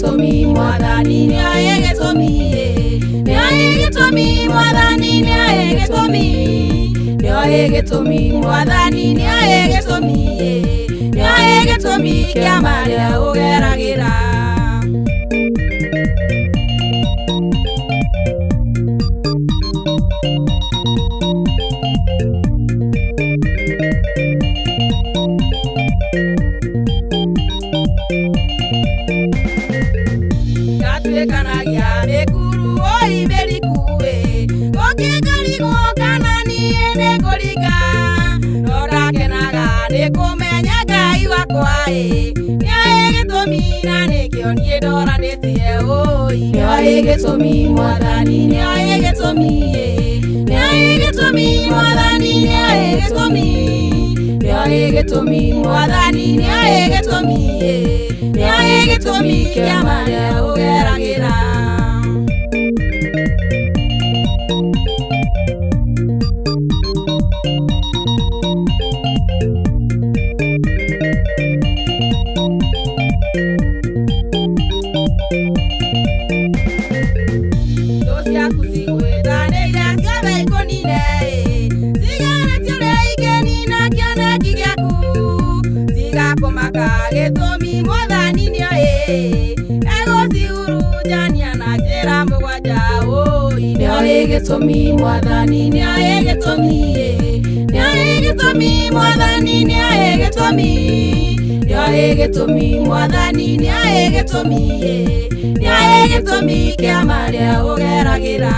Tomi mwadhani ni ayege tomi ni ayege tomi mwadhani ni ayege tomi ni ayege tomi mwadhani ni ayege tomi ni ayege tomi kiamaria ogeragira Ayege tomi mwadhani ni ayege tomi ni ayege tomi mwadhani ni ayege tomi ni ayege tomi mwadhani ni ayege tomi ni ayege tomi kiamaria ogeragira Tomi mwadhani ni ayege tomi ni ayege tomi mwadhani ni ayege tomi ni ayege tomi mwadhani ni ayege tomi ni ayege tomi kiamaria ogeragira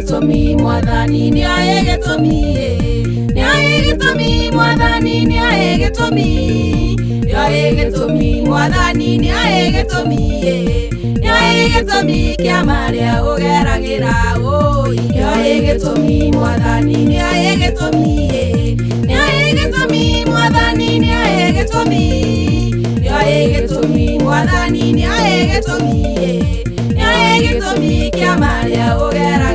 Tomi mwadhani ni ayege tomi ni ayege tomi mwadhani ni ayege tomi ni ayege tomi mwadhani ni ayege tomi ni ayege tomi kiamaria ogeragira ni ayege tomi mwadhani ni ayege tomi ni ayege tomi mwadhani ni ayege tomi ni ayege tomi mwadhani ni ayege tomi ni ayege tomi kiamaria ogeragira